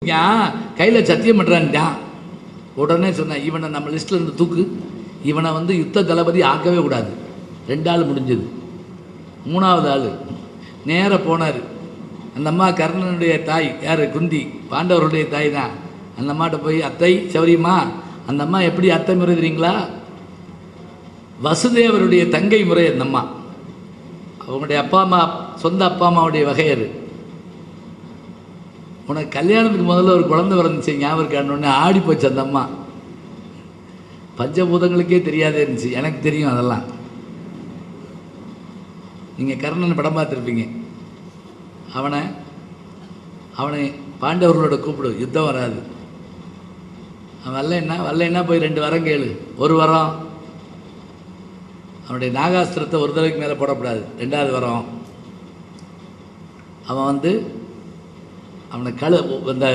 கையில் சத்தியம் பண்ணுறான்ட்டான். உடனே சொன்னேன், இவனை நம்ம லிஸ்ட்டில் இருந்து தூக்கு, இவனை யுத்த தளபதி ஆக்கவே கூடாது. 2 ஆள் முடிஞ்சது. 3ஆவது ஆள் நேராக போனார். அந்த அம்மா கர்ணனுடைய தாய், யார்? குந்தி, பாண்டவருடைய தாய் தான். அந்த அம்மாட்ட போய், அத்தை சௌரியம்மா, அந்த அம்மா எப்படி அத்தை முறை தெரியுங்களா? வசுதேவருடைய தங்கை முறை அந்த அம்மா. அவங்களுடைய அப்பா அம்மா, சொந்த அப்பா அம்மாவுடைய வகையர். உனக்கு கல்யாணத்துக்கு முதல்ல ஒரு குழந்தை பிறந்துச்சு, ஞாபகம் இருக்கான்னு ஆடி போச்சு அந்த அம்மா. பஞ்சபூதங்களுக்கே தெரியாதே இருந்துச்சு, எனக்கு தெரியும் அதெல்லாம். நீங்கள் கர்ணன் படம் பார்த்துருப்பீங்க. அவனை பாண்டவர்களோட கூப்பிடு, யுத்தம் வராது. அவன் வரலைன்னா போய் 2 வரம் கேளு. ஒரு வரம், அவனுடைய நாகாஸ்திரத்தை ஒரு தடவைக்கு மேலே போடக்கூடாது. 2ஆவது வரம், அவன் அவனை இந்த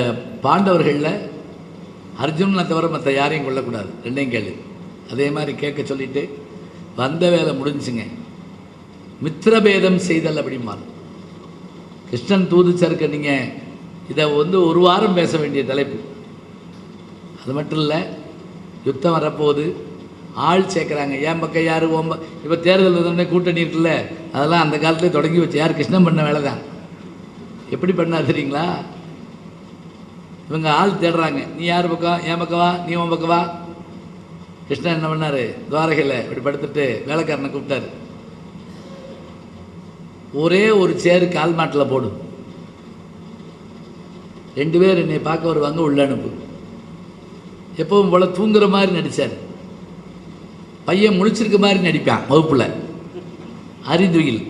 பாண்டவர்களில் அர்ஜுனனை தவிர மற்ற யாரையும் கொள்ளக்கூடாது. 2ஐயும் கேளு. அதே மாதிரி கேட்க சொல்லிவிட்டு வந்த வேலை முடிஞ்சுங்க. மித்திரபேதம் செய்தல் அப்படிமா கிருஷ்ணன் தூது சறுக்க. நீங்கள் இதை 1 வாரம் பேச வேண்டிய தலைப்பு. அது மட்டும் இல்லை, யுத்தம் வரப்போகுது, ஆள் சேர்க்குறாங்க. ஏன் பக்கம் யார் இப்போ தேர்தல் வந்தோடனே கூட்டணி இருக்குல்ல, அதெல்லாம் அந்த காலத்துலேயே தொடங்கி வச்சு யார்? கிருஷ்ணன் பண்ண வேலை தான். எப்படி பண்ணா தெரியுங்களா? இவங்க ஆள் தேடுறாங்க. நீ யார் பக்கம்? என் பக்கவா, நீ உன் பக்கவா? கிருஷ்ணன் என்ன பண்ணார்? துவாரகையில் இப்படி படுத்துட்டு வேலைக்காரனை கூப்பிட்டாரு. ஒரே ஒரு சேரு கால் மாட்டில் போடு, 2 பேர் என்னை பார்க்க வருவாங்க, உள்ள அனுப்பு. எப்பவும் போல தூங்குற மாதிரி நடித்தார். பையன் முழிச்சிருக்க மாதிரி நடிப்பான் வகுப்பில், அறிதுயில்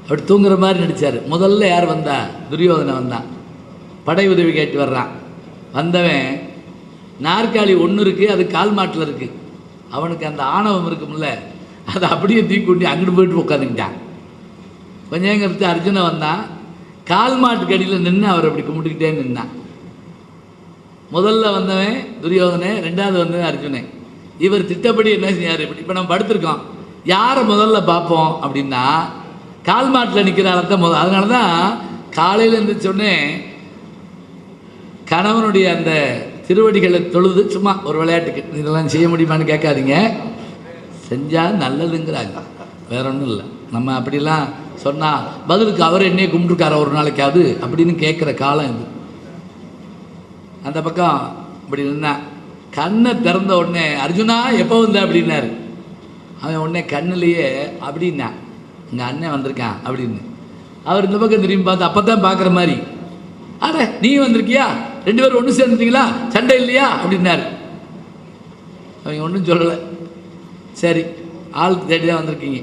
அப்படி தூங்குற மாதிரி நடித்தார். முதல்ல யார் வந்தா? துரியோதனை வந்தான். படை உதவி கேட்டு வர்றான். வந்தவன் நாற்காலி 1 இருக்குது, அது கால் மாட்டில் இருக்குது. அவனுக்கு அந்த ஆணவம் இருக்கும்ல, அதை அப்படியே தூக்கி கொண்டு அங்கிட்டு போயிட்டு உட்காந்துக்கிட்டான். கொஞ்சம் கருத்து அர்ஜுனன் வந்தான். கால் மாட்டுக்கு அடியில் நின்று அவர் அப்படி கும்பிட்டுக்கிட்டே நின்னான். முதல்ல வந்தவன் துரியோதனை, 2ஆவது வந்தவன் அர்ஜுனன். இவர் திட்டப்படி என்ன செய்யார்? இப்போ நம்ம படுத்திருக்கோம், யாரை முதல்ல பார்ப்போம் அப்படின்னா கால் மாட்டில் நிற்கிறாரத்தான் முதல். அதனால தான் காலையில் இருந்து சொன்னேன், கணவனுடைய அந்த திருவடிகளை தொழுது சும்மா ஒரு விளையாட்டுக்கு இதெல்லாம் செய்ய முடியுமான்னு கேட்காதீங்க. செஞ்சால் நல்லதுங்கிறாங்க, வேற ஒன்றும் இல்லை. நம்ம அப்படிலாம் சொன்னால் பதிலுக்கு அவர் என்னையே கும்பிட்டுருக்கார ஒரு நாளைக்காவது அப்படின்னு கேட்குற காலம் இது. அந்த பக்கம் இப்படி நின்னா, கண்ணை திறந்த உடனே அர்ஜுனா எப்போ வந்த அப்படின்னாரு. அவன் உடனே கண்ணிலேயே அப்படின்னா, எங்கள் அண்ணன் வந்திருக்கான் அப்படின்னு. அவர் இந்த பக்கம் திரும்பி பார்த்து அப்போ தான் பார்க்குற மாதிரி, அட நீ வந்திருக்கியா, 2 பேரும் ஒன்று சேர்ந்துட்டீங்களா, சண்டை இல்லையா அப்படின்னாரு. அவங்க ஒன்றும் சொல்லலை. சரி, ஆள் தேடி தான் வந்திருக்கீங்க.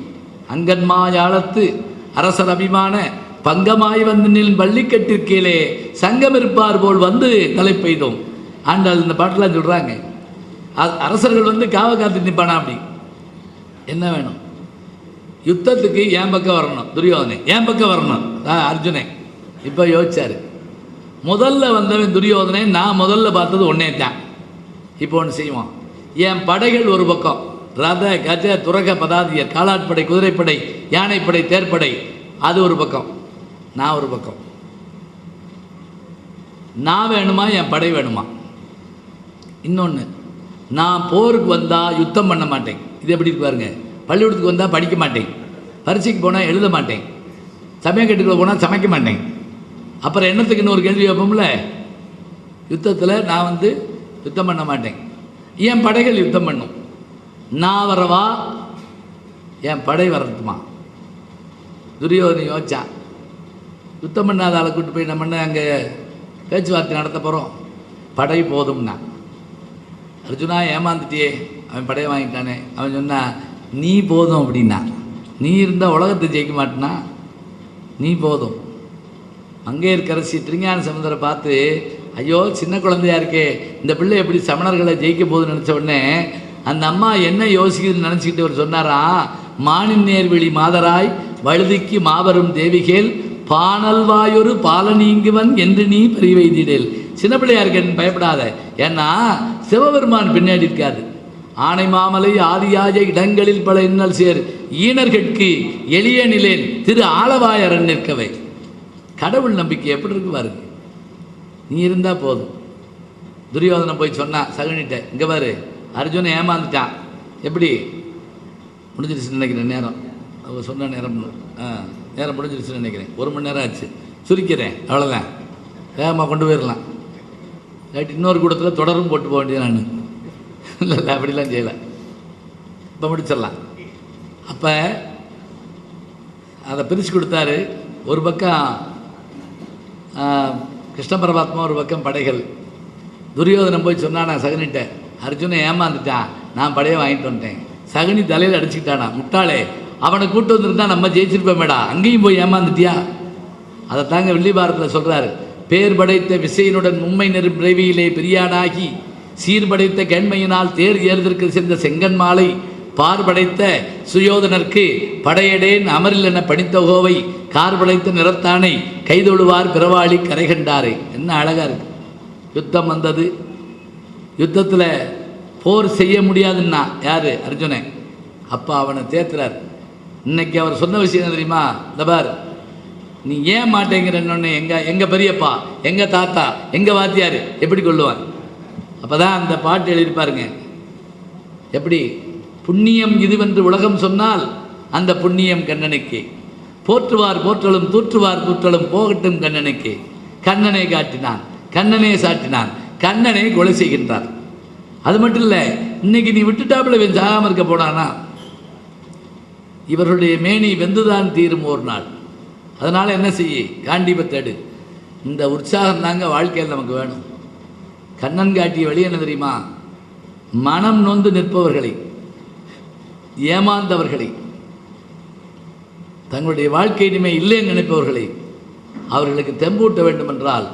அங்கன்மாயாளத்து அரசர் அபிமான பங்கமாய் வந்து நில் பள்ளிக்கட்டிற்கீழே சங்கம் இருப்பார் போல் வந்து தலை பெய்தோம். ஆண்டாள் இந்த பாட்டெலாம் சொல்கிறாங்க. அரசர்கள் காவ காத்து நிற்பானா அப்படி. என்ன வேணும்? யுத்தத்துக்கு என் பக்கம் வரணும் துரியோதனை, என் பக்கம் வரணும் அர்ஜுனன். இப்போ யோசிச்சாரு. முதல்ல வந்தவன் துரியோதனை, நான் முதல்ல பார்த்தது ஒன்னே தான். இப்போ ஒன்று செய்வான், என் படைகள் ஒரு பக்கம், ரத கஜ துரக பதாதியர், காலாட்படை, குதிரைப்படை, யானைப்படை, தேர்ப்படை, அது ஒரு பக்கம், நான் ஒரு பக்கம். நான் வேணுமா, என் படை வேணுமா? இன்னொன்று, நான் போருக்கு வந்தால் யுத்தம் பண்ண மாட்டேன். இது எப்படி இருக்கு பாருங்க. பள்ளிக்கூடத்துக்கு வந்தால் படிக்க மாட்டேன், பரீட்சைக்கு போனால் எழுத மாட்டேன், சமயக்கட்டுக்குள்ளே போனால் சமைக்க மாட்டேன். அப்புறம் என்னத்துக்குன்னு ஒரு கேள்வி வைப்போம்ல. யுத்தத்தில் நான் யுத்தம் பண்ண மாட்டேன், என் படைகள் யுத்தம் பண்ணும். நான் வரவா, என் படை வரட்டுமா? துரியோதனை யோசிச்சான். யுத்தம் பண்ணாத ஆளை கூட்டு போய் நம்ம அங்கே பேச்சுவார்த்தை நடத்த போகிறோம், படை போதும்னா. அர்ஜுனா ஏமாந்துட்டியே, அவன் படையை வாங்கிட்டானே. அவன் சொன்னா, நீ போதும் அப்படின்னா. நீ இருந்தால் உலகத்தை ஜெயிக்க மாட்டேனா, நீ போதும். மங்கையர்க்கரசி திருஞான சமுந்தரை பார்த்து, ஐயோ சின்ன குழந்தையா இருக்கே, இந்த பிள்ளை எப்படி சமணர்களை ஜெயிக்க போகுதுன்னு நினச்ச உடனே அந்த அம்மா என்ன யோசிக்குதுன்னு நினச்சிக்கிட்டு அவர் சொன்னாரா, மானின் நேர்வெளி மாதராய் வழுதிக்கு மாபெரும் தேவிகேல் பானல் வாயொரு பாலனீங்குவன் என்று நீ பரிவைதிடேல். சின்ன பிள்ளையா இருக்கேன்னு பயப்படாத, ஏன்னா சிவபெருமான் பின்னாடி இருக்காது. ஆனை மாமலை ஆதியாய இடங்களில் பல இன்னல் சேர் ஈனர்கட்கு எளிய நிலேன் திரு ஆலவாய் அரண் நிற்கவை. கடவுள் நம்பிக்கை எப்படி இருக்கு பாருங்க. நீ இருந்தால் போதும். துரியோதனை போய் சொன்னான் சகுனிட்ட, இங்கே பாரு அர்ஜுனன் ஏமாந்துட்டான், எப்படி முடிஞ்சிருச்சுன்னு நினைக்கிறேன் நேரம், அவங்க சொன்ன நேரம் நேரம் முடிஞ்சிருச்சுன்னு நினைக்கிறேன், 1 மணி நேரம் ஆச்சு, சுருக்கிறேன் அவ்வளோதான், வேகமாக கொண்டு போயிடலாம். இல்லாட்டி இன்னொரு கூட்டத்தில் தொடரும் போட்டு போக வேண்டியது நான். இல்லை இல்லை அப்படிலாம் செய்யலை, இப்போ முடிச்சிடலாம். அப்போ அதை பிரித்து கொடுத்தாரு. ஒரு பக்கம் கிருஷ்ண பரமாத்மா, ஒரு பக்கம் படைகள். துரியோதனம் போய் சொன்னானா சகுனிட்ட, அர்ஜுனன் ஏமாந்துட்டான், நான் படையை வாங்கிட்டு வந்துட்டேன். சகுனி தலையில் அடிச்சுக்கிட்டானா, முட்டாளே அவனை கூட்டு வந்திருந்தா நம்ம ஜெயிச்சிருப்போமேடா, அங்கேயும் போய் ஏமாந்துட்டியா. அதை தாங்க வெள்ளி பாரத்தில் சொல்கிறாரு, பேர் படைத்த விசையினுடன் மும்மை நெரும் பிறவியிலே பெரியானாகி சீர்படைத்த கேண்மையினால் தேர் ஏறுதற்கு சென்ற செங்கன் மாலை பார்படைத்த சுயோதனருக்கு படையடேன் அமரில் என பணித்த கோவை கார் படைத்த நிறத்தானை கைதொழுவார் பிறவாளி கரை கண்டாரே. என்ன அழகாக இருக்கு. யுத்தம் வந்தது, யுத்தத்தில் போர் செய்ய முடியாதுன்னா யார்? அர்ஜுனன். அப்போ அவனை தேத்துறார். இன்னைக்கு அவர் சொன்ன விஷயம் என்ன தெரியுமா? இந்த பார், நீ ஏன் மாட்டேங்கிறன்னு எங்கள் பெரியப்பா, எங்கள் தாத்தா, எங்கள் வாத்தியார் எப்படி கொள்ளுவான்? அப்போ தான் அந்த பாட்டு எழுதியிருப்பாருங்க. எப்படி புண்ணியம் இதுவென்று உலகம் சொன்னால் அந்த புண்ணியம் கண்ணனுக்கு, போற்றுவார் போற்றலும் தூற்றுவார் தூற்றலும் போகட்டும் கண்ணனுக்கு, கண்ணனை காட்டினான், கண்ணனே சாட்டினான், கண்ணனை கொலை செய்கின்றார். அது மட்டும் இல்லை, இன்னைக்கு நீ விட்டுட்டாப்புல சாகாமல் இருக்க போனானா இவர்களுடைய மேனி வெந்துதான் தீரும் ஒரு நாள். அதனால் என்ன செய்ய, காண்டீபத்தை எடு. இந்த உற்சாகம் தாங்க வாழ்க்கையில் நமக்கு வேணும். கண்ணன் காட்டிய வழி என்ன தெரியுமா? மனம் நொந்து நிற்பவர்களை, ஏமாந்தவர்களை, தங்களுடைய வாழ்க்கை இனிமே இல்லைன்னு நினைப்பவர்களை அவர்களுக்கு தெம்பூட்ட வேண்டும் என்றால்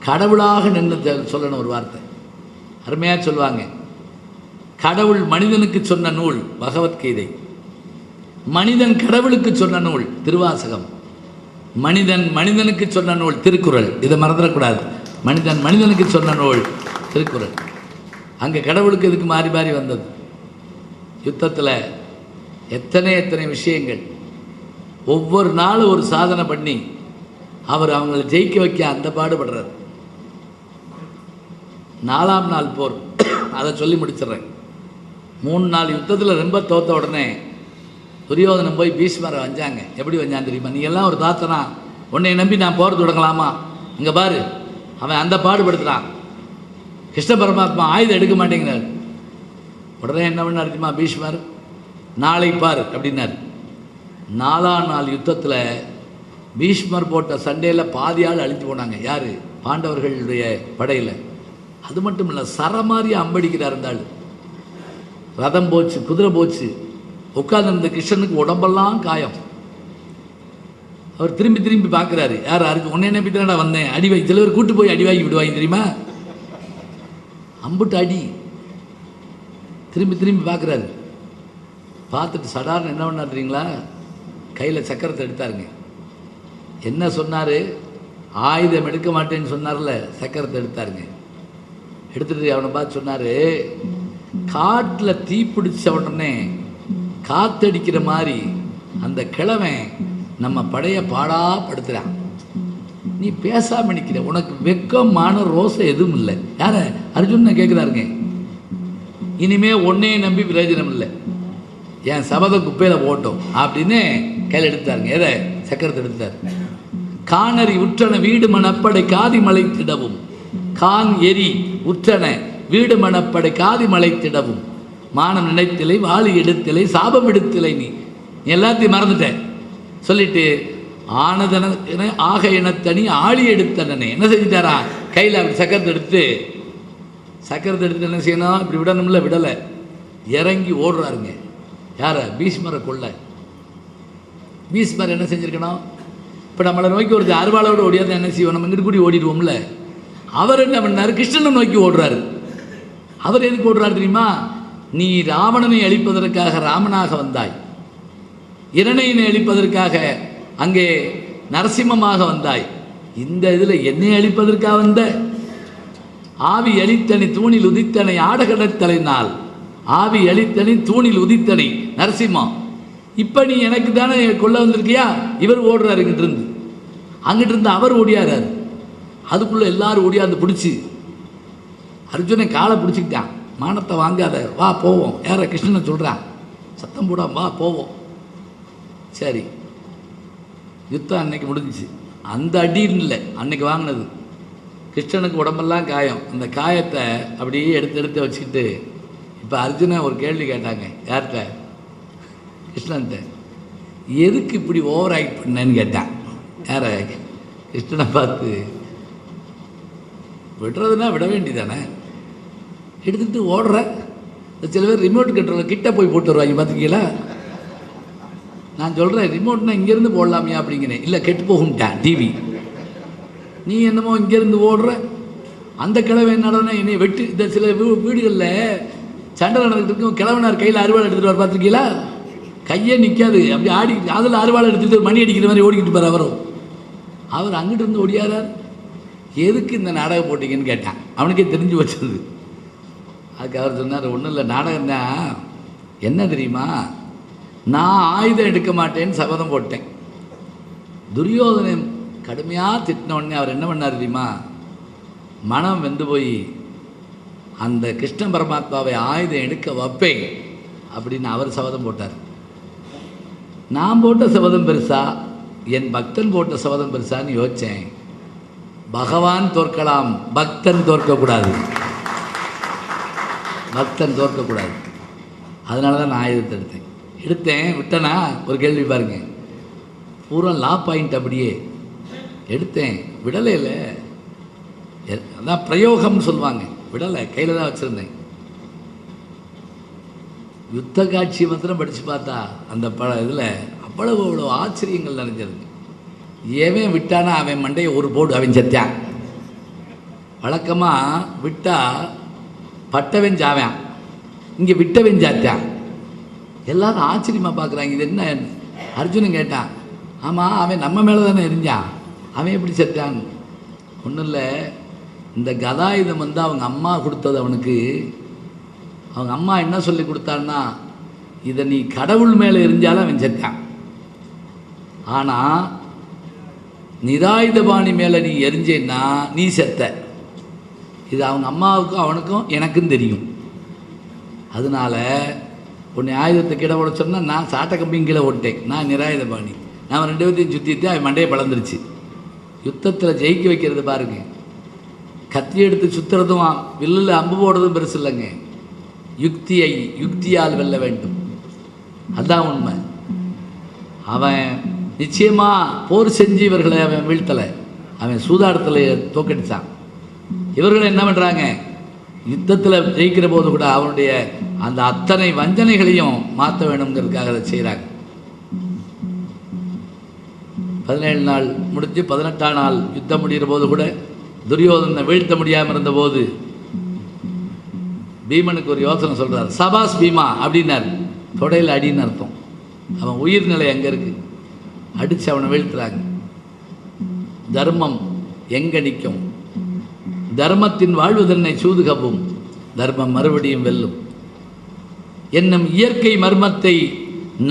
கடவுளாக நின்று சொல்லணும். ஒரு வார்த்தை அருமையாக சொல்லுவாங்க, கடவுள் மனிதனுக்கு சொன்ன நூல் பகவத்கீதை, மனிதன் கடவுளுக்கு சொன்ன நூல் திருவாசகம், மனிதன் மனிதனுக்கு சொன்ன நூல் திருக்குறள். இதை மறந்துடக்கூடாது. மனிதன் மனிதனுக்கு சொன்ன நூல் திருக்குறள். அங்கே கடவுளுக்கு இதுக்கு மாறி மாறி வந்தது. யுத்தத்தில் எத்தனை எத்தனை விஷயங்கள், ஒவ்வொரு நாளும் ஒரு சாதனை பண்ணி அவர் அவங்களை ஜெயிக்க வைக்க அந்த பாடுபடுறார். 4ஆம் நாள் போர், அதை சொல்லி முடிச்சிடுறேன். 3 நாள் யுத்தத்தில் ரொம்ப தோத்த உடனே துரியோதனம் போய் பீஷ்மரை வந்தாங்க. எப்படி வந்தான்னு தெரியுமா? நீ எல்லாம் ஒரு தாத்தனா, உன்னை நம்பி நான் போர் தொடங்கலாமா? இங்கே பாரு, அவன் அந்த பாடுபடுத்துகிறான். கிருஷ்ண பரமாத்மா ஆயுதம் எடுக்க மாட்டேங்கிறார். உடனே என்ன பண்ணார் தெரியுமா பீஷ்மர்? நாளை பார் அப்படின்னார். 4ஆம் நாள் யுத்தத்தில் பீஷ்மர் போட்ட சண்டையில் பாதியால் அழிஞ்சு போனாங்க. யார்? பாண்டவர்களுடைய படையில். அது மட்டும் இல்லை, சரமாரி அம்படிக்கிறார். இருந்தாள் ரதம் போச்சு, குதிரை போச்சு. உட்கார்ந்து கிருஷ்ணனுக்கு உடம்பெல்லாம் காயம். அவர் திரும்பி திரும்பி பார்க்குறாரு. யார்? யாருக்கு? உன்னை நம்பி தானடா வந்தேன், அடி வாங்கி. சில பேர் கூட்டு போய் அடி வாங்கி விடுவாங்க தெரியுமா? அம்புட்டு அடி. திரும்பி திரும்பி பார்க்குறாரு. பார்த்துட்டு சடார்னு என்ன பண்ணார் தெரியுங்களா? கையில் சக்கரத்தை எடுத்தாருங்க. என்ன சொன்னார்? ஆயுதம் எடுக்க மாட்டேன்னு சொன்னார்ல, சக்கரத்தை எடுத்தாருங்க. எடுத்துட்டு அவனை பார்த்து சொன்னார், காட்டில் தீ பிடிச்ச உடனே காத்தடிக்கிற மாதிரி அந்த கிழமை நம்ம படைய பாடாப்படுத்துகிறான். நீ பேசாம நிற்கிற, உனக்கு வெக்கமான ரோசம் எதுவும் இல்லை. யார? அர்ஜுனனை கேட்குறாருங்க. இனிமே ஒன்னையே நம்பி பிரயோஜனம் இல்லை, என் சபத குப்பையில் போட்டோம் அப்படின்னு கையில் எடுத்தாருங்க. எதை? சக்கரத்தை எடுத்தார். காணறி உற்றன வீடு மணப்படை காதி மலைத்திடவும், கான் எரி உற்றன வீடு மணப்படை காதி மலைத்திடவும், மானம் நினைத்திலை வாளி எடுத்திலை சாபம் எடுத்திலை, நீ எல்லாத்தையும் மறந்துட்ட சொல்லிட்டு ஆனதன ஆக இனத்தனி ஆளி எடுத்தனே என்ன செஞ்சுட்டாரா? கையில் அப்படி சக்கரத்தை எடுத்துட்டு என்ன செய்யணும்? இப்படி விடணும்ல, விடலை. இறங்கி ஓடுறாருங்க. யாரை? பீஷ்மரை கொள்ள. பீஷ்மர் என்ன செஞ்சுருக்கணும்? இப்போ நம்மளை நோக்கி ஒரு அருவாளோடு ஓடியாத என்ன செய்வோம்? நம்ம இங்கிட்டு கூடி ஓடிடுவோம்ல. அவர் என்ன பண்ணார்? கிருஷ்ணனை நோக்கி ஓடுறாரு. அவர் எதுக்கு ஓடுறாரு தெரியுமா? நீ ராவணனை அழிப்பதற்காக ராமனாக வந்தாய், இரணையனை அழிப்பதற்காக அங்கே நரசிம்மமாக வந்தாய், இந்த இதில் என்னை அழிப்பதற்காக வந்த? ஆவி அழித்தனை தூணில் உதித்தனை ஆடகடத்தலைனால், ஆவி அழித்தனை தூணில் உதித்தனை நரசிம்மம். இப்போ நீ எனக்கு தானே கொள்ள வந்திருக்கியா? இவர் ஓடுறாரு இங்கிட்டிருந்து, அங்கிட்டிருந்து அவர் ஓடியாரார். அதுக்குள்ளே எல்லாரும் ஓடியாந்து பிடிச்சி அர்ஜுனன் காலை பிடிச்சிக்கிட்டான். மானத்தை வாங்காத, வா போவோம். யார கிருஷ்ணனை சொல்கிறான், சத்தம் போடாம வா போவோம். சரி, யுத்தம் அன்னைக்கு முடிஞ்சிச்சு. அந்த அடின்னு இல்லை, அன்னைக்கு வாங்கினது. கிருஷ்ணனுக்கு உடம்பெல்லாம் காயம். அந்த காயத்தை அப்படியே எடுத்து எடுத்து வச்சுக்கிட்டு இப்போ அர்ஜுனன் ஒரு கேள்வி கேட்டாங்க. யார்கிட்ட? கிருஷ்ணன்ட்ட. எதுக்கு இப்படி ஓவர் ஆக்ட் பண்ணேன்னு கேட்டான். யார? கிருஷ்ணனை பார்த்து. விடுறதுன்னா விட வேண்டியதானே, எடுத்துகிட்டு ஓடுற. சில பேர் ரிமோட் கண்ட்ரோல் கிட்ட போய் போட்டு வருவாங்க, பார்த்துக்கீங்களா? நான் சொல்கிறேன், ரிமோட்னா இங்கேருந்து போடலாமியா அப்படிங்கிறேன். இல்லை, கெட்டு போகும்ட்டான் டிவி. நீ என்னமோ இங்கேருந்து ஓடுற. அந்த கிழமை என்னடனா என்னை வெட்டு. இந்த சில வீடுகளில் சண்டை நடந்துட்டு இருக்கும், கிழவனார் கையில் அறுவாள் எடுத்துகிட்டு வர, பார்த்துருக்கீங்களா? கையே நிற்காது, அப்படி ஆடி அதில் அறுவாள் எடுத்துகிட்டு மணி அடிக்கிற மாதிரி ஓடிக்கிட்டு போகிற அவரும். அவர் அங்கிட்டு இருந்து ஓடியாரார். எதுக்கு இந்த நாடகம் போட்டிங்கன்னு கேட்டான். அவனுக்கே தெரிஞ்சு வச்சது. அதுக்கு அவர் சொன்னார், ஒன்றும் இல்லை, நாடகம் தான். என்ன தெரியுமா, நான் ஆயுதம் எடுக்க மாட்டேன்னு சபதம் போட்டேன். துரியோதனை கடுமையாக திட்டின உடனே அவர் என்ன பண்ணார் தெரியுமா, மனம் வெந்து போய் அந்த கிருஷ்ண பரமாத்மாவை ஆயுதம் எடுக்க வைப்பேன் அப்படின்னு அவர் சபதம் போட்டார். நான் போட்ட சபதம் பெருசா, என் பக்தன் போட்ட சபதம் பெருசான்னு யோசித்தேன். பகவான் தோற்கலாம், பக்தன் தோற்கக்கூடாது. பக்தன் தோற்கக்கூடாது. அதனால தான் நான் ஆயுதத்தை எடுத்தேன். விட்டனா? ஒரு கேள்வி பாருங்க. பூரா லா பாயிண்ட் அப்படியே எடுத்தேன், விடலை. இல்லை, அதான் பிரயோகம்னு சொல்லுவாங்க. விடலை, கையில் தான் வச்சுருந்தேன். யுத்த காட்சி மாத்திரம் படித்து பார்த்தா அந்த இதில் அவ்வளோ ஆச்சரியங்கள் நினைஞ்சிருக்கு. ஏவன் விட்டானா அவன் மண்டையை ஒரு போடு அவன் செத்தான். வழக்கமாக விட்டால் பட்டவன் ஜாவான், இங்கே விட்டவன் சாத்தான். எல்லாரும் ஆச்சரியமாக பார்க்குறாங்க. இது என்ன? அர்ஜுனன் கேட்டான். ஆமாம், அவன் நம்ம மேலே தானே எரிஞ்சான், அவன் எப்படி செத்தான்? ஒன்றும் இல்லை, இந்த கதாயுதம் வந்து அவங்க அம்மா கொடுத்தது அவனுக்கு. அவங்க அம்மா என்ன சொல்லி கொடுத்தான்னா, இதை நீ கடவுள் மேலே எரிஞ்சாலும் அவன் செத்தான். ஆனால் நிராயுதபாணி மேலே நீ எரிஞ்சேன்னா நீ செத்த. இது அவங்க அம்மாவுக்கும் அவனுக்கும் எனக்கும் தெரியும். அதனால உன்னை ஆயுதத்தை கீழே ஓட சொன்னால் நான் சாட்டை கம்பியும் கீழே ஓட்டேன். நான் நிராயுதபாணி. நான் 2 பேர்த்தையும் சுற்றிட்டு அவன் மண்டையை பழந்துருச்சு. யுத்தத்தில் ஜெயிக்க வைக்கிறது பாருங்க. கத்தி எடுத்து சுற்றுறதும் வில்லில் அம்பு போடுறதும் பெருசு இல்லைங்க. யுக்தியால் வெல்ல வேண்டும், அதுதான் உண்மை. அவன் நிச்சயமாக போர் செஞ்சு இவர்களை அவன் வீழ்த்தலை, அவன் சூதாட்டத்தில் தோக்கடித்தான். இவர்கள் என்ன பண்ணுறாங்க, யுத்தத்தில் ஜெயிக்கிற போது கூட அவனுடைய அந்த அத்தனை வஞ்சனைகளையும் மாற்ற வேணுங்கிறதுக்காக அதை செய்கிறாங்க. 17 நாள் முடிஞ்சு 18ஆம் நாள் யுத்தம் முடிகிற போது கூட துரியோதனை வீழ்த்த முடியாமல் இருந்தபோது பீமனுக்கு ஒரு யோசனை சொல்கிறார். சபாஸ் பீமா அப்படின்னார். தொடையில் அடின்னு அர்த்தம். அவன் உயிர்நிலை அங்கே இருக்கு. அடித்து அவனை வீழ்த்துறாங்க. தர்மம் எங்கே நிற்கும்? தர்மத்தின் வாழ்வதன்னை சூதுகவும் தர்மம் மறுபடியும் வெல்லும் என்னும் இயற்கை மர்மத்தை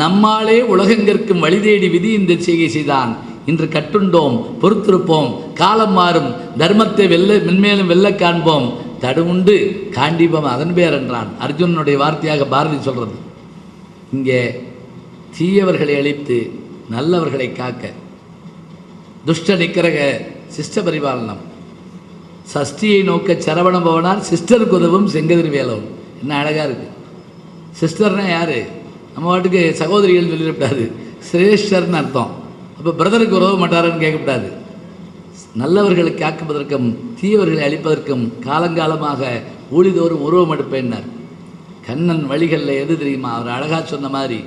நம்மாலே உலகெங்கிற்கும் வழி தேடி விதி இந்த செய்கை செய்தான். இன்று கட்டுண்டோம், பொறுத்திருப்போம், காலம் மாறும், தர்மத்தை மென்மேலும் வெல்ல காண்போம், தடுவுண்டு காண்டிபம் அதன் பேர் என்றான். அர்ஜுனனுடைய வார்த்தையாக பாரதி சொல்றது. இங்கே தீயவர்களை அழித்து நல்லவர்களை காக்க துஷ்ட நிக்கிரக சிஷ்ட பரிபாலனம், சஷ்டியை நோக்க சரவண பவனார் சிஸ்டருக்கு உதவும் செங்கதிர் வேலவும். என்ன அழகாக இருக்குது. சிஸ்டர்னா யார்? நம்ம வாட்டுக்கு சகோதரிகள் சொல்லிடக்கூடாது, சிரேஷ்டர்னு அர்த்தம். அப்போ பிரதருக்கு உதவ மாட்டாருன்னு கேட்கக்கூடாது. நல்லவர்களை காக்குவதற்கும் தீயவர்களை அழிப்பதற்கும் காலங்காலமாக ஊழிதோறும் உருவம் எடுப்பேன்னார். கண்ணன் வழிகளில் எது தெரியுமா? அவர் அழகாக சொன்ன மாதிரி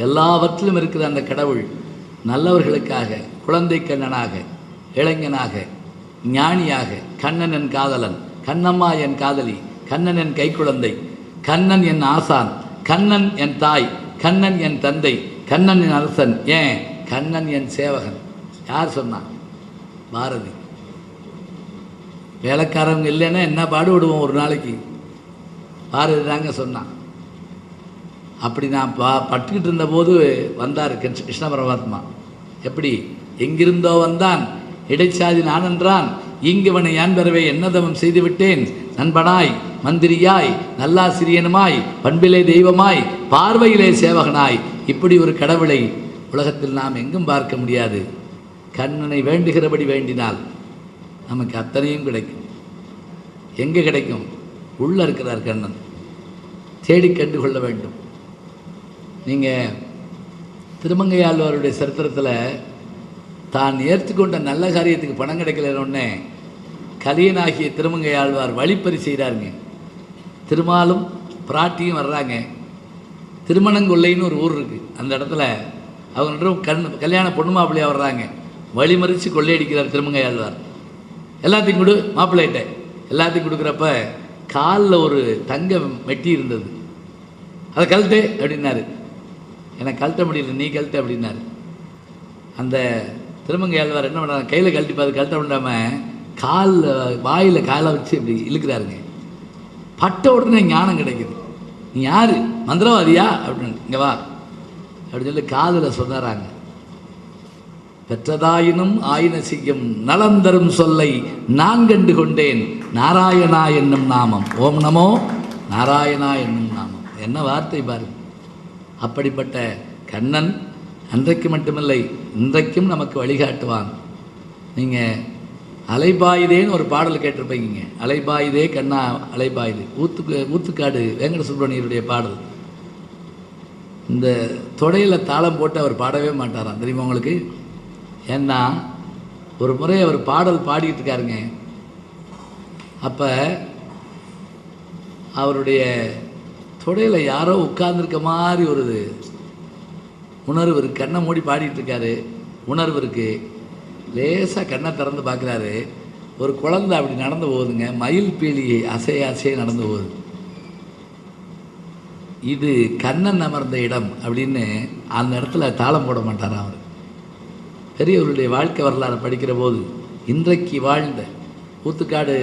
எல்லாவற்றிலும் இருக்கிற அந்த கடவுள் நல்லவர்களுக்காக குழந்தை கண்ணனாக, இளைஞனாக, ஞானியாக, கண்ணன் என் காதலன், கண்ணம்மா என் காதலி, கண்ணன் என் கைக்குழந்தை, கண்ணன் என் ஆசான், கண்ணன் என் தாய், கண்ணன் என் தந்தை, கண்ணன் என் அரசன், ஏன் கண்ணன் என் சேவகன். யார் சொன்னான்? பாரதி. வேலைக்காரவங்க இல்லைன்னா என்ன பாடுபடுவோம் ஒரு நாளைக்கு? பாரதி தாங்க சொன்னான். அப்படி நான் பட்டுக்கிட்டு இருந்தபோது வந்தார் கிருஷ்ண பரமாத்மா. எப்படி? எங்கிருந்தோ வந்தான், இடைச்சாதி நான் என்றான், ஈங்குவனை யான் பெறவே என்னதவம் செய்துவிட்டேன், நண்பனாய் மந்திரியாய் நல்லாசிரியனுமாய் பண்பிலே தெய்வமாய் பார்வையிலே சேவகனாய், இப்படி ஒரு கடவுளை உலகத்தில் நாம் எங்கும் பார்க்க முடியாது. கண்ணனை வேண்டுகிறபடி வேண்டினால் நமக்கு அத்தனையும் கிடைக்கும். எங்கே கிடைக்கும்? உள்ளே இருக்கிறார் கண்ணன், தேடி கண்டு கொள்ள வேண்டும். நீங்கள் திருமங்கையாழ்வாருடைய சரித்திரத்தில் தான் ஏற்றுக்கொண்ட நல்ல காரியத்துக்கு பணம் கிடைக்கலன்னொன்னே கலியனாகிய திருமங்கையாழ்வார் வழிப்பறி செய்கிறாருங்க. திருமாலும் பிராட்டியும் வர்றாங்க. திருமணங்கொல்லைன்னு ஒரு ஊர் இருக்குது. அந்த இடத்துல அவங்க கல்யாண பொண்ணு மாப்பிள்ளையாக வர்றாங்க. வழிமறித்து கொள்ளையடிக்கிறார் திருமங்கையாழ்வார். எல்லாத்தையும் கொடு மாப்பிள்ளைகிட்ட, எல்லாத்தையும் கொடுக்குறப்ப காலில் ஒரு தங்க மெட்டி இருந்தது. அதை கழட்டு அப்படின்னாரு. எனக்கு கழட்ட முடியல, நீ கழட்டு அப்படின்னாரு. அந்த திருமங்கையாழ்வார் என்ன பண்ணார், கையில் கழட்டி பார்த்து கழட்ட விடாமல் காலில் வாயில் காலை வச்சு இப்படி இழுக்கிறாருங்க. பட்ட உடனே ஞானம் கிடைக்குது. நீ யார், மந்திரவாதியா அப்படின்னு, இங்கே வா அப்படின்னு சொல்லி காதில் சொன்னாராங்க. பெற்றதாயினும் ஆயின செய்யும் நலந்தரும் சொல்லை நான் கண்டு கொண்டேன், நாராயணா என்னும் நாமம், ஓம் நமோ நாராயணா என்னும் நாமம். என்ன வார்த்தை பாருங்க. அப்படிப்பட்ட கண்ணன் அன்றைக்கு மட்டுமில்லை இன்றைக்கும் நமக்கு வழிகாட்டுவான். நீங்கள் அலைபாயுதேன்னு ஒரு பாடல் கேட்டிருப்பீங்க. அலைபாயுதே கண்ணா அலைபாயுது, ஊத்துக்காடு வெங்கட சுப்பிரமணியருடைய பாடல். இந்த தொடையில் தாளம் போட்டு அவர் பாடவே மாட்டாராம், தெரியுமா உங்களுக்கு? ஏன்னா ஒரு முறை அவர் பாடல் பாடிக்கிட்டு இருக்காருங்க. அப்போ அவருடைய தொடையில் யாரோ உட்கார்ந்துருக்க மாதிரி ஒரு உணர்வு இருக்குது. கண்ணை மூடி பாடிட்டு இருக்காரு, உணர்வு இருக்குது. லேசாக கண்ணை திறந்து பார்க்குறாரு. ஒரு குழந்தை அப்படி நடந்து போகுதுங்க, மயில் பீலி அசைய நடந்து போகுது. இது கண்ணன் அமர்ந்த இடம் அப்படின்னு அந்த இடத்துல தாளம் போட மாட்டார் அவர். பெரியவர்களுடைய வாழ்க்கை வரலாறு படிக்கிற போது இன்றைக்கு வாழ்ந்த ஊத்துக்காடு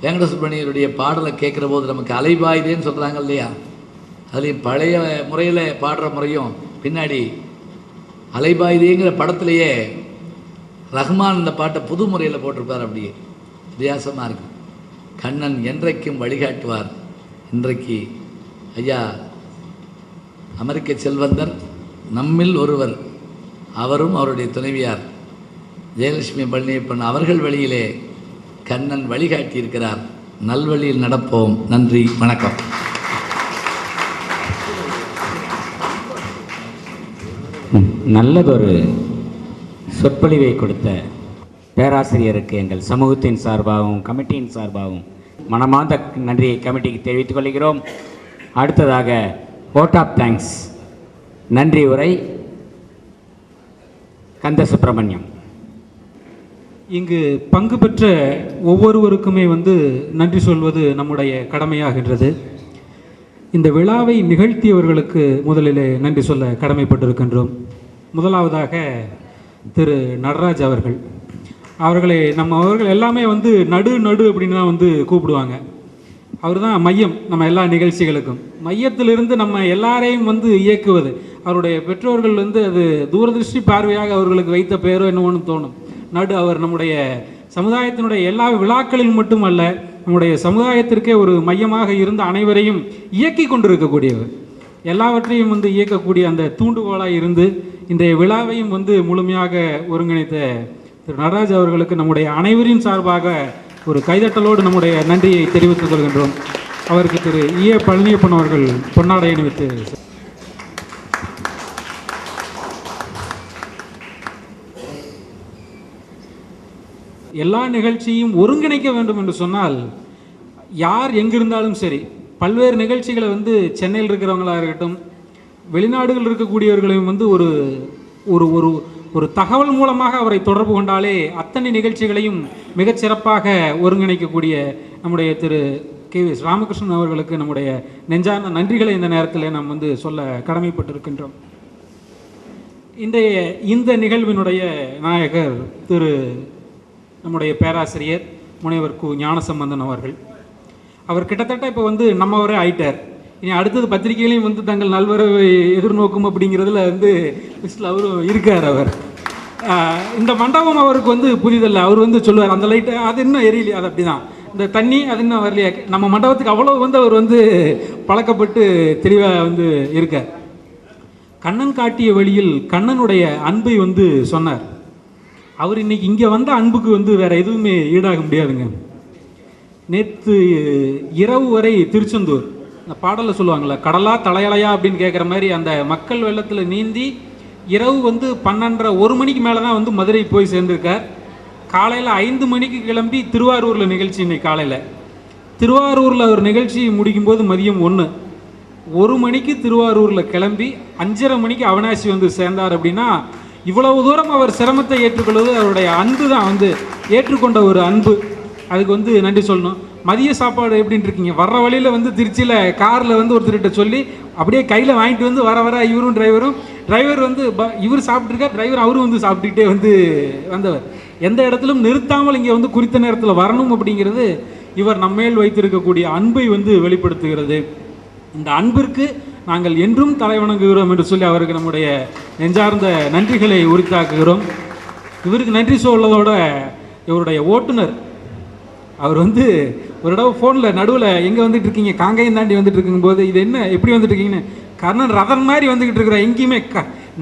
வெங்கட சுப்பிரமணியருடைய பாடலை கேட்குற போது நமக்கு அலைபாயுதேன்னு சொல்கிறாங்க இல்லையா? அதுலேயும் பழைய முறையில் பாடுற முறையும் பின்னாடி அலைபாயுதேங்கிற படத்துலையே ரஹ்மான் இந்த பாட்டை புது முறையில் போட்டிருப்பார். அப்படியே வித்தியாசமாக இருக்கும். கண்ணன் என்றைக்கும் வழிகாட்டுவார். இன்றைக்கு ஐயா அமெரிக்க செல்வந்தர் நம்மில் ஒருவர், அவரும் அவருடைய துணைவியார் ஜெயலட்சுமி பழனியப்பன் அவர்கள் வழியிலே கண்ணன் வழிகாட்டியிருக்கிறார். நல்வழியில் நடப்போம். நன்றி, வணக்கம். நல்லதொரு சொற்பொழிவை கொடுத்த பேராசிரியருக்கு எங்கள் சமூகத்தின் சார்பாகவும் கமிட்டியின் சார்பாகவும் மனமார்ந்த நன்றியை கமிட்டிக்கு தெரிவித்துக் கொள்கிறோம். அடுத்ததாக vote of thanks நன்றி உரை கந்த சுப்பிரமணியம். இங்கு பங்கு பெற்ற ஒவ்வொருவருக்குமே நன்றி சொல்வது நம்முடைய கடமையாகின்றது. இந்த விழாவை நிகழ்த்தியவர்களுக்கு முதலிலே நன்றி சொல்ல கடமைப்பட்டிருக்கின்றோம். முதலாவதாக திரு நடராஜ் அவர்களை அவர்கள் எல்லாமே நடு அப்படின்னு தான் கூப்பிடுவாங்க. அவர் தான் மையம் நம்ம எல்லா நிகழ்ச்சிகளுக்கும். மையத்திலிருந்து நம்ம எல்லாரையும் இயக்குவது. அவருடைய பெற்றோர்கள் அது தூரதிருஷ்டி பார்வையாக அவர்களுக்கு வைத்த பேரோ என்னவோன்னு தோணும். அவர் நம்முடைய சமுதாயத்தினுடைய எல்லா விழாக்களில் மட்டுமல்ல, நம்முடைய சமுதாயத்திற்கே ஒரு மையமாக இருந்த அனைவரையும் இயக்கி கொண்டிருக்கக்கூடியவர். எல்லாவற்றையும் இயக்கக்கூடிய அந்த தூண்டுகோலாக இருந்து இன்றைய விழாவையும் முழுமையாக ஒருங்கிணைத்த திரு நடராஜ் அவர்களுக்கு நம்முடைய அனைவரின் சார்பாக ஒரு கைதட்டலோடு நம்முடைய நன்றியை தெரிவித்துக் கொள்கின்றோம். அவருக்கு திரு ஈ. பழனியப்பன் அவர்கள் பொன்னாடை அணிவித்து எல்லா நிகழ்ச்சியும் ஒருங்கிணைக்க வேண்டும் என்று சொன்னால் யார் எங்கிருந்தாலும் சரி, பல்வேறு நிகழ்ச்சிகளை சென்னையில் இருக்கிறவங்களாக இருக்கட்டும், வெளிநாடுகள் இருக்கக்கூடியவர்களையும் ஒரு ஒரு ஒரு ஒரு தகவல் மூலமாக அவரை தொடர்பு கொண்டாலே அத்தனை நிகழ்ச்சிகளையும் மிகச்சிறப்பாக ஒருங்கிணைக்கக்கூடிய நம்முடைய திரு கே.வி. ராமகிருஷ்ணன் அவர்களுக்கு நம்முடைய நெஞ்சார்ந்த நன்றிகளை இந்த நேரத்தில் நாம் சொல்ல கடமைப்பட்டிருக்கின்றோம். இந்த நிகழ்வினுடைய நாயகர் திரு நம்முடைய பேராசிரியர் முனைவர் கு. ஞானசம்பந்தன் அவர்கள். அவர் கிட்டத்தட்ட இப்போ நம்மவரே ஆயிட்டார். இனி அடுத்தது பத்திரிகைகளையும் தங்கள் நல்வரவை எதிர்நோக்கும் அப்படிங்கிறதுல லிஸ்ட்டில் அவரும் இருக்கார். அவர் இந்த மண்டபம் அவருக்கு வந்து புதிதல்ல. அவர் வந்து சொல்லுவார், அந்த லைட்டு அது இன்னும் எரியலையே, அது அப்படி தான், இந்த தண்ணி அது இன்னும் வரலையே. நம்ம மண்டபத்துக்கு அவ்வளோ வந்து அவர் வந்து பழக்கப்பட்டு தெளிவாக வந்து இருக்கார். கண்ணன் காட்டிய வழியில் கண்ணனுடைய அன்பை வந்து சொன்னார். அவர் இன்னைக்கு இங்கே வந்த அன்புக்கு வந்து வேற எதுவுமே ஈடாக முடியாதுங்க. நேற்று இரவு வரை திருச்செந்தூர், இந்த பாடலில் சொல்லுவாங்கள்ல, கடலா தலையலையா அப்படின்னு கேட்குற மாதிரி அந்த மக்கள் வெள்ளத்தில் நீந்தி இரவு வந்து 12:30 1 மணிக்கு மேலே தான் வந்து மதுரை போய் சேர்ந்திருக்கார். காலையில் 5 மணிக்கு கிளம்பி திருவாரூரில் நிகழ்ச்சி. இன்னைக்கு காலையில் திருவாரூரில் ஒரு நிகழ்ச்சி முடிக்கும்போது மதியம் 1 மணிக்கு திருவாரூரில் கிளம்பி 5:30 மணிக்கு அவினாசி வந்து சேர்ந்தார். அப்படின்னா இவ்வளவு தூரம் அவர் சிரமத்தை ஏற்றுக்கொள்வது அவருடைய அன்பு தான், வந்து ஏற்றுக்கொண்ட ஒரு அன்பு. அதுக்கு வந்து நன்றி சொல்லணும். மதிய சாப்பாடு எப்படின்னு இருக்கீங்க? வர்ற வழியில் வந்து திருச்சியில் காரில் வந்து ஒருத்தர்கிட்ட சொல்லி அப்படியே கையில் வாங்கிட்டு வந்து வர இவரும் டிரைவர் வந்து இவர் சாப்பிட்ருக்கார், டிரைவர் அவரும் வந்து சாப்பிட்டுக்கிட்டே வந்து வந்தவர். எந்த இடத்திலும் நிறுத்தாமல் இங்கே வந்து குறித்த நேரத்தில் வரணும் அப்படிங்கிறது இவர் நம்மேல் வைத்திருக்கக்கூடிய அன்பை வந்து வெளிப்படுத்துகிறது. இந்த அன்பிற்கு நாங்கள் என்றும் தலைவணங்குகிறோம் என்று சொல்லி அவருக்கு நம்முடைய நெஞ்சார்ந்த நன்றிகளை உரித்தாக்குகிறோம். இவருக்கு நன்றி சொல்லதோட இவருடைய ஓட்டுநர், அவர் வந்து ஒரு தடவை ஃபோனில் நடுவில் எங்கே வந்துட்டு இருக்கீங்க, காங்கையும் தாண்டி வந்துட்டு இருக்கும்போது, இது என்ன எப்படி வந்துட்டு இருக்கீங்கன்னு, கர்ணன் ரதன் மாதிரி வந்துக்கிட்டு இருக்கிற, எங்கேயுமே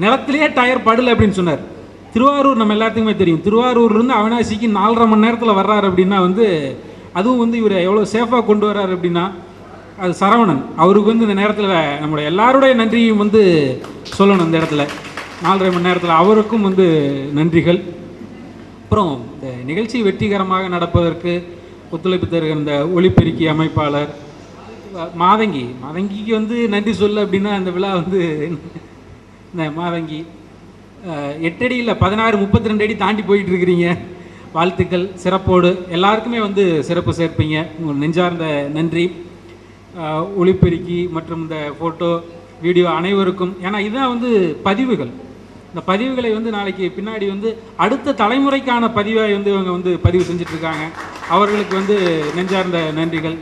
நிலத்திலேயே டயர் படலை அப்படின்னு சொன்னார். திருவாரூர் நம்ம எல்லாத்துக்குமே தெரியும், திருவாரூர்லேருந்து அவினாசிக்கு 4.5 மணி நேரத்தில் வர்றாரு அப்படின்னா வந்து, அதுவும் வந்து இவர் எவ்வளோ சேஃபாக கொண்டு வர்றாரு அப்படின்னா அது சரவணன். அவருக்கு வந்து இந்த நேரத்தில் நம்முடைய எல்லாருடைய நன்றியும் வந்து சொல்லணும். இந்த இடத்துல 4.5 மணி நேரத்தில் அவருக்கும் வந்து நன்றிகள். அப்புறம் இந்த நிகழ்ச்சி வெற்றிகரமாக நடப்பதற்கு ஒத்துழைப்பு தருகிற இந்த ஒளிப்பெருக்கி அமைப்பாளர் மாதங்கிக்கு வந்து நன்றி சொல்ல அப்படின்னா, அந்த விழா வந்து இந்த மாதங்கி 8 அடி இல்லை 16-32 அடி தாண்டி போயிட்டு இருக்கிறீங்க. வாழ்த்துக்கள், சிறப்போடு எல்லாருக்குமே வந்து சிறப்பு சேர்ப்பீங்க. உங்கள் நெஞ்சார்ந்த நன்றி. ஒளிப்பெருக்கி மற்றும் இந்த ஃபோட்டோ வீடியோ அனைவருக்கும், ஏன்னா இதுதான் வந்து பதிவுகள். இந்த பதிவுகளை வந்து நாளைக்கு பின்னாடி வந்து அடுத்த தலைமுறைக்கான பதிவாக வந்து இவங்க வந்து பதிவு செஞ்சிட்ருக்காங்க. அவர்களுக்கு வந்து நெஞ்சார்ந்த நன்றிகள்.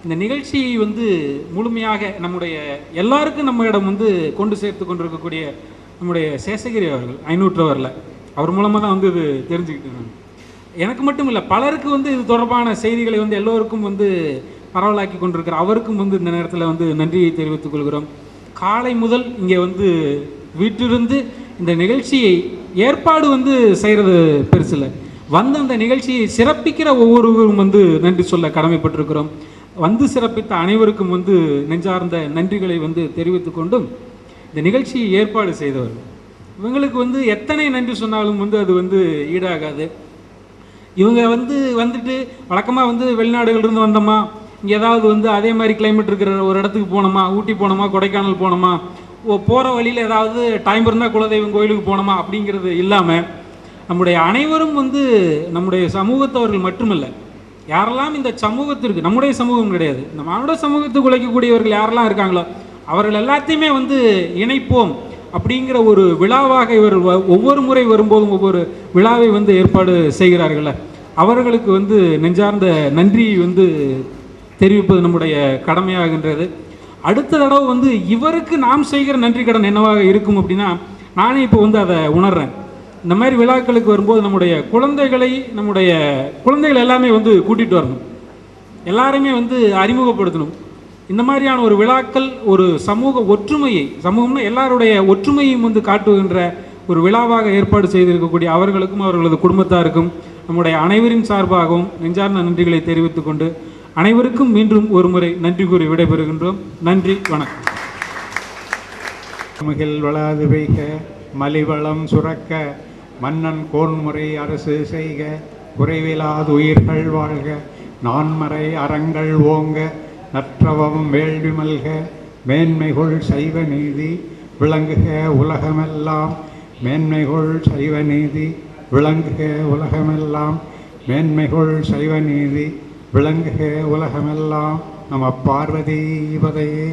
இந்த நிகழ்ச்சி வந்து முழுமையாக நம்முடைய எல்லாருக்கும் நம்ம இடம் வந்து கொண்டு சேர்த்து கொண்டிருக்கக்கூடிய நம்முடைய சேஷகிரி அவர்கள் 500 அவர் மூலமாக தான் வந்து இது தெரிஞ்சுக்கிட்டேன். எனக்கு மட்டும் இல்லை, பலருக்கு வந்து இது தொடர்பான செய்திகளை வந்து எல்லோருக்கும் வந்து பரவலாக்கி கொண்டிருக்கிற அவருக்கும் வந்து இந்த நேரத்தில் வந்து நன்றியை தெரிவித்துக் கொள்கிறோம். காலை முதல் இங்கே வந்து வீட்டிலிருந்து இந்த நிகழ்ச்சியை ஏற்பாடு வந்து செய்கிறது பெருசில்லை, வந்து அந்த நிகழ்ச்சியை சிறப்பிக்கிற ஒவ்வொருவரும் வந்து நன்றி சொல்ல கடமைப்பட்டிருக்கிறோம். வந்து சிறப்பித்த அனைவருக்கும் வந்து நெஞ்சார்ந்த நன்றிகளை வந்து தெரிவித்து கொண்டும், இந்த நிகழ்ச்சியை ஏற்பாடு செய்தவர்கள் இவங்களுக்கு வந்து எத்தனை நன்றி சொன்னாலும் வந்து அது வந்து ஈடாகாது. இவங்க வந்துட்டு வழக்கமாக வந்து வெளிநாடுகளிலிருந்து வந்தோமா, இங்கே ஏதாவது வந்து அதே மாதிரி கிளைமேட் இருக்கிற ஒரு இடத்துக்கு போனோமா, ஊட்டி போனோமா, கொடைக்கானல் போனோமா, போகிற வழியில் ஏதாவது டைம் இருந்தால் குலதெய்வம் கோயிலுக்கு போனோமா அப்படிங்கிறது இல்லாமல், நம்முடைய அனைவரும் வந்து நம்முடைய சமூகத்தவர்கள் மட்டுமல்ல, யாரெல்லாம் இந்த சமூகத்திற்கு, நம்முடைய சமூகம் கிடையாது, இந்த மானுட சமூகத்துக்கு உழைக்கக்கூடியவர்கள் யாரெல்லாம் இருக்காங்களோ அவர்கள் எல்லாத்தையுமே வந்து இணைப்போம் அப்படிங்கிற ஒரு விழாவாக இவர் ஒவ்வொரு முறை வரும்போதும் ஒவ்வொரு விழாவை வந்து ஏற்பாடு செய்கிறார்கள். அவர்களுக்கு வந்து நெஞ்சார்ந்த நன்றி வந்து தெரிவிப்பது நம்முடைய கடமையாகின்றது. அடுத்த தடவை வந்து இவருக்கு நாம் செய்கிற நன்றி கடன் என்னவாக இருக்கும் அப்படின்னா, நானே இப்போ வந்து அதை உணர்றேன். இந்த மாதிரி விழாக்களுக்கு வரும்போது நம்முடைய குழந்தைகள் எல்லாமே வந்து கூட்டிகிட்டு வரணும், எல்லாருமே வந்து அறிமுகப்படுத்தணும். இந்த மாதிரியான ஒரு விழாக்கள் ஒரு சமூக ஒற்றுமையை, சமூகம்னா எல்லாருடைய ஒற்றுமையும் வந்து காட்டுகின்ற ஒரு விழாவாக ஏற்பாடு செய்திருக்கக்கூடிய அவர்களுக்கும் அவர்களது குடும்பத்தாருக்கும் நம்முடைய அனைவரின் சார்பாகவும் நெஞ்சார்ந்த நன்றிகளை தெரிவித்துக் கொண்டு அனைவருக்கும் மீண்டும் ஒரு முறை நன்றி கூறி விடைபெறுகின்றோம். நன்றி, வணக்கம். மிகில் வளாது பெய்க, மலிவளம் சுரக்க, மன்னன் கோன்முறை அரசு செய்க, குறைவிலாது உயிர்கள் வாழ்க, நான்மறை அறங்கள் ஓங்க, நற்றவம் வேள்வி மல்க, மேன்மைகொள் சைவ நீதி விளங்குக உலகமெல்லாம், மேன்மைகொள் சைவ நீதி விளங்குக உலகமெல்லாம், மேன்மைகொள் சைவ நீதி விளங்குக உலகமெல்லாம். நம பார்வதி பதையே.